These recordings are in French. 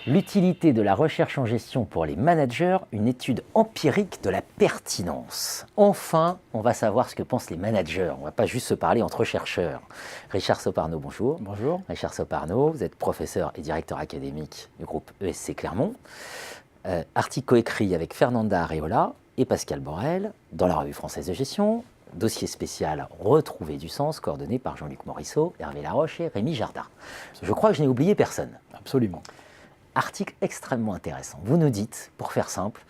L'utilité de la recherche en gestion pour les managers, une étude empirique de la pertinence. Enfin, on va savoir ce que pensent les managers. On ne va pas juste se parler entre chercheurs. Richard Soparno, bonjour. Bonjour. Richard Soparno, vous êtes professeur et directeur académique du groupe ESC Clermont. Article coécrit avec Fernanda Areola et Pascal Borel dans la Revue française de gestion. Dossier spécial Retrouver du sens, coordonné par Jean-Luc Morisseau, Hervé Laroche et Rémi Jardin. Je crois que je n'ai oublié personne. Absolument. Article extrêmement intéressant. Vous nous dites, pour faire simple,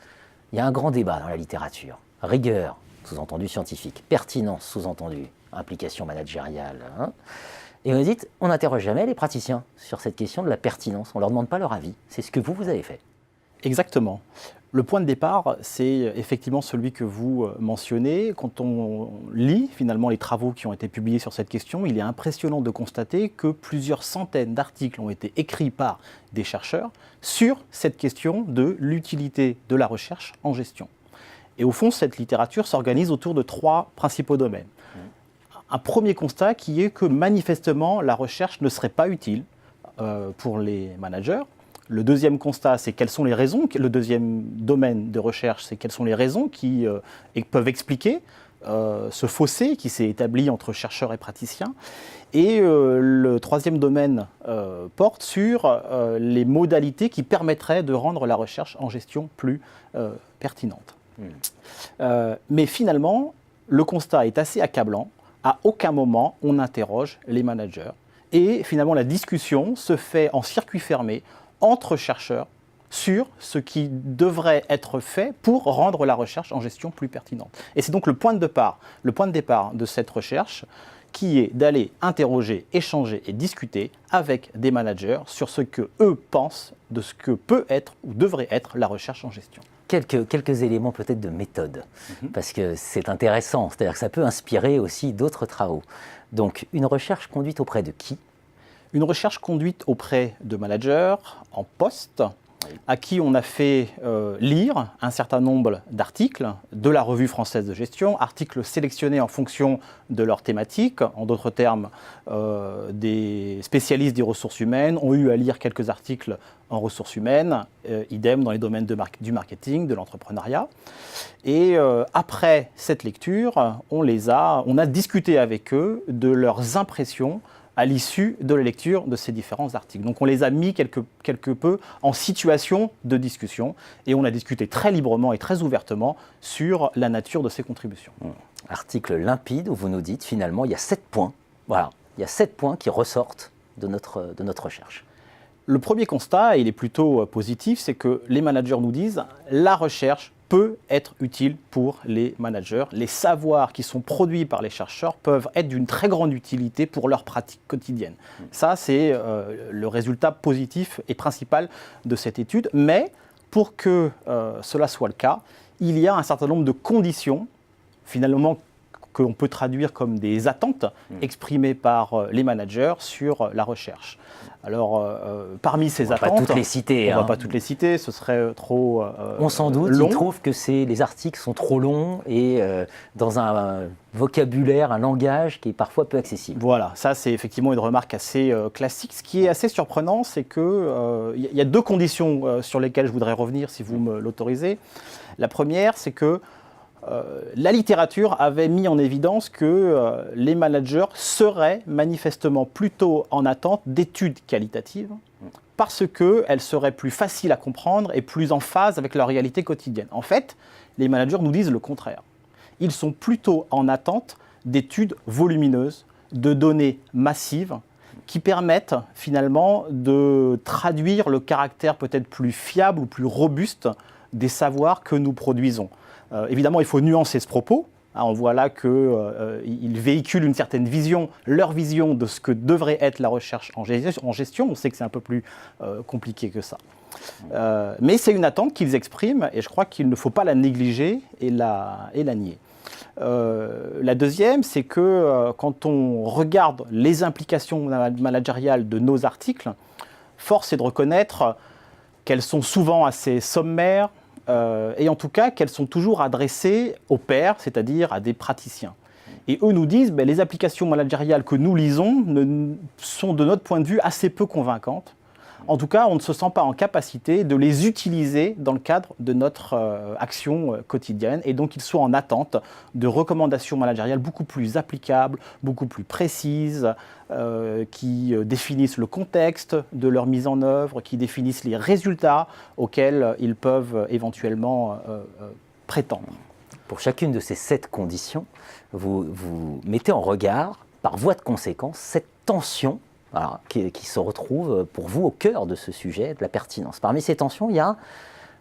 il y a un grand débat dans la littérature. Rigueur, sous-entendu scientifique. Pertinence, sous-entendu implication managériale. Et vous nous dites, on n'interroge jamais les praticiens sur cette question de la pertinence. On ne leur demande pas leur avis. C'est ce que vous avez fait. Exactement. Le point de départ, c'est effectivement celui que vous mentionnez. Quand on lit finalement les travaux qui ont été publiés sur cette question, il est impressionnant de constater que plusieurs centaines d'articles ont été écrits par des chercheurs sur cette question de l'utilité de la recherche en gestion. Et au fond, cette littérature s'organise autour de trois principaux domaines. Un premier constat qui est que manifestement, la recherche ne serait pas utile pour les managers. Le deuxième constat, c'est quelles sont les raisons. Le deuxième domaine de recherche, c'est quelles sont les raisons qui peuvent expliquer ce fossé qui s'est établi entre chercheurs et praticiens. Et le troisième domaine porte sur les modalités qui permettraient de rendre la recherche en gestion plus pertinente. Mais finalement, le constat est assez accablant. À aucun moment, on interroge les managers. Et finalement, la discussion se fait en circuit fermé entre chercheurs sur ce qui devrait être fait pour rendre la recherche en gestion plus pertinente. Et c'est donc le point de départ de cette recherche qui est d'aller interroger, échanger et discuter avec des managers sur ce que eux pensent de ce que peut être ou devrait être la recherche en gestion. Quelques éléments peut-être de méthode, parce que c'est intéressant, c'est-à-dire que ça peut inspirer aussi d'autres travaux. Donc une recherche conduite auprès de qui ? Une recherche conduite auprès de managers en poste, à qui on a fait lire un certain nombre d'articles de la Revue française de gestion, articles sélectionnés en fonction de leur thématique. En d'autres termes, des spécialistes des ressources humaines ont eu à lire quelques articles en ressources humaines, idem dans les domaines du marketing, de l'entrepreneuriat. Et après cette lecture, on a discuté avec eux de leurs impressions à l'issue de la lecture de ces différents articles. Donc on les a mis quelque peu en situation de discussion et on a discuté très librement et très ouvertement sur la nature de ces contributions. Article limpide où vous nous dites finalement il y a 7 points. Voilà, il y a 7 points qui ressortent de notre recherche. Le premier constat, et il est plutôt positif, c'est que les managers nous disent la recherche peut être utile pour les managers. Les savoirs qui sont produits par les chercheurs peuvent être d'une très grande utilité pour leur pratique quotidienne. Ça, c'est le résultat positif et principal de cette étude. Mais pour que cela soit le cas, il y a un certain nombre de conditions, finalement, qu'on peut traduire comme des attentes exprimées par les managers sur la recherche. Alors, parmi ces attentes... On ne va pas toutes les citer. On ne va pas toutes les citer, ce serait trop on s'en doute, long. Ils trouvent que les articles sont trop longs et dans un vocabulaire, un langage qui est parfois peu accessible. Voilà, ça c'est effectivement une remarque assez classique. Ce qui est assez surprenant, c'est qu'il y a deux conditions sur lesquelles je voudrais revenir, si vous me l'autorisez. La première, c'est que la littérature avait mis en évidence que les managers seraient manifestement plutôt en attente d'études qualitatives parce qu'elles seraient plus faciles à comprendre et plus en phase avec leur réalité quotidienne. En fait, les managers nous disent le contraire. Ils sont plutôt en attente d'études volumineuses, de données massives qui permettent finalement de traduire le caractère peut-être plus fiable ou plus robuste des savoirs que nous produisons. Évidemment, il faut nuancer ce propos. On voit là qu'ils véhiculent une certaine vision, leur vision de ce que devrait être la recherche en gestion. On sait que c'est un peu plus compliqué que ça. Mais c'est une attente qu'ils expriment et je crois qu'il ne faut pas la négliger et la nier. La deuxième, c'est que quand on regarde les implications managériales de nos articles, force est de reconnaître qu'elles sont souvent assez sommaires, et en tout cas qu'elles sont toujours adressées aux pairs, c'est-à-dire à des praticiens. Et eux nous disent, les applications managériales que nous lisons sont de notre point de vue assez peu convaincantes. En tout cas, on ne se sent pas en capacité de les utiliser dans le cadre de notre action quotidienne. Et donc, ils sont en attente de recommandations managériales beaucoup plus applicables, beaucoup plus précises, qui définissent le contexte de leur mise en œuvre, qui définissent les résultats auxquels ils peuvent éventuellement prétendre. Pour chacune de ces 7 conditions, vous mettez en regard, par voie de conséquence, cette tension qui se retrouve pour vous au cœur de ce sujet, de la pertinence. Parmi ces tensions, il y a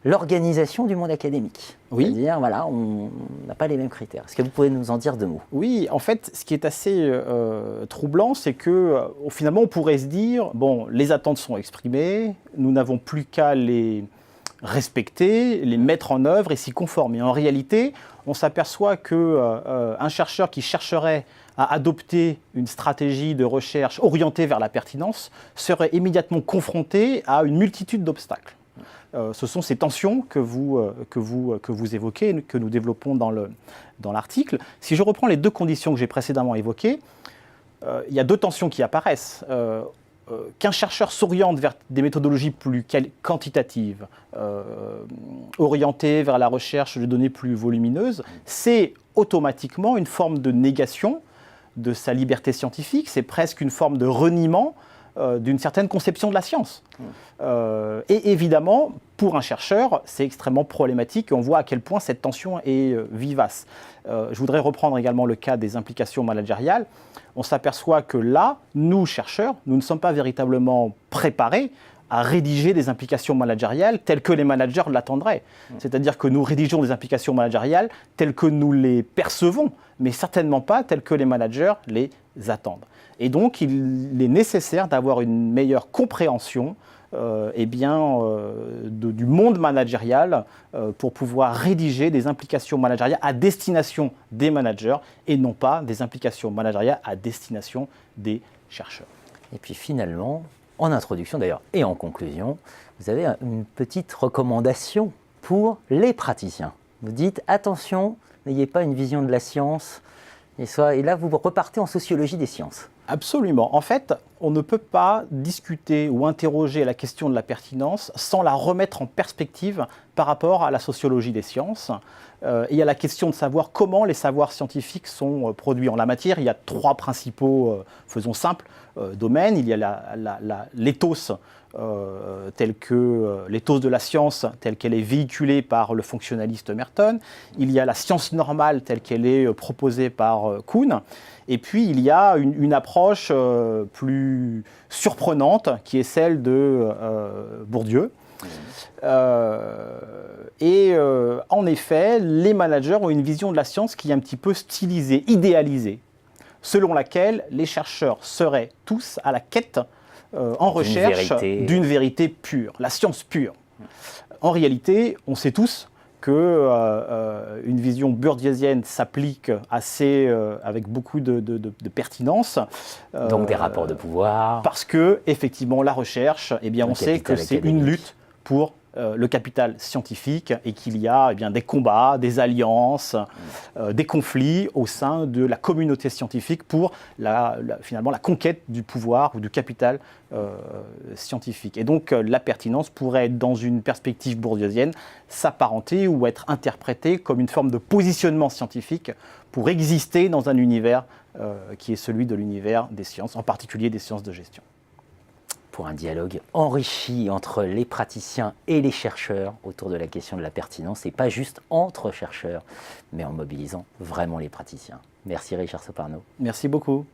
l'organisation du monde académique. Oui. C'est-à-dire, on n'a pas les mêmes critères. Est-ce que vous pouvez nous en dire 2 mots? Oui, en fait, ce qui est assez troublant, c'est que finalement, on pourrait se dire, les attentes sont exprimées, nous n'avons plus qu'à les respecter, les mettre en œuvre et s'y conformer. En réalité, on s'aperçoit qu'un chercheur qui chercherait à adopter une stratégie de recherche orientée vers la pertinence serait immédiatement confronté à une multitude d'obstacles. Ce sont ces tensions que vous évoquez, que nous développons dans l'article. Si je reprends les 2 conditions que j'ai précédemment évoquées, il y a 2 tensions qui apparaissent. Qu'un chercheur s'oriente vers des méthodologies plus quantitatives, orientées vers la recherche de données plus volumineuses, c'est automatiquement une forme de négation de sa liberté scientifique, c'est presque une forme de reniement d'une certaine conception de la science. Et évidemment, pour un chercheur, c'est extrêmement problématique et on voit à quel point cette tension est vivace. Je voudrais reprendre également le cas des implications managériales. On s'aperçoit que là, nous, chercheurs, nous ne sommes pas véritablement préparés à rédiger des implications managériales telles que les managers l'attendraient. C'est-à-dire que nous rédigeons des implications managériales telles que nous les percevons, mais certainement pas telles que les managers les attendent. Et donc, il est nécessaire d'avoir une meilleure compréhension du monde managérial pour pouvoir rédiger des implications managériales à destination des managers et non pas des implications managériales à destination des chercheurs. Et puis finalement, en introduction d'ailleurs et en conclusion, vous avez une petite recommandation pour les praticiens. Vous dites attention, n'ayez pas une vision de la science, et là vous repartez en sociologie des sciences. Absolument. En fait, on ne peut pas discuter ou interroger la question de la pertinence sans la remettre en perspective par rapport à la sociologie des sciences. Il y a la question de savoir comment les savoirs scientifiques sont produits en la matière. Il y a 3 principaux, faisons simple, domaines. Il y a l'éthos, l'éthos de la science telle qu'elle est véhiculée par le fonctionnaliste Merton. Il y a la science normale telle qu'elle est proposée par Kuhn. Et puis, il y a une approche plus surprenante qui est celle de Bourdieu. En effet, les managers ont une vision de la science qui est un petit peu stylisée, idéalisée, selon laquelle les chercheurs seraient tous à la quête, en recherche d'une vérité pure, la science pure. En réalité, on sait tous qu'une vision bourdieusienne s'applique avec beaucoup de pertinence. Donc des rapports de pouvoir. Parce que, effectivement, la recherche, on sait que c'est une lutte pour le capital scientifique et qu'il y a des combats, des alliances, des conflits au sein de la communauté scientifique pour finalement la conquête du pouvoir ou du capital scientifique. Et donc la pertinence pourrait être, dans une perspective bourdieusienne, s'apparenter ou être interprétée comme une forme de positionnement scientifique pour exister dans un univers qui est celui de l'univers des sciences, en particulier des sciences de gestion. Pour un dialogue enrichi entre les praticiens et les chercheurs autour de la question de la pertinence, et pas juste entre chercheurs, mais en mobilisant vraiment les praticiens. Merci Richard Soparno. Merci beaucoup.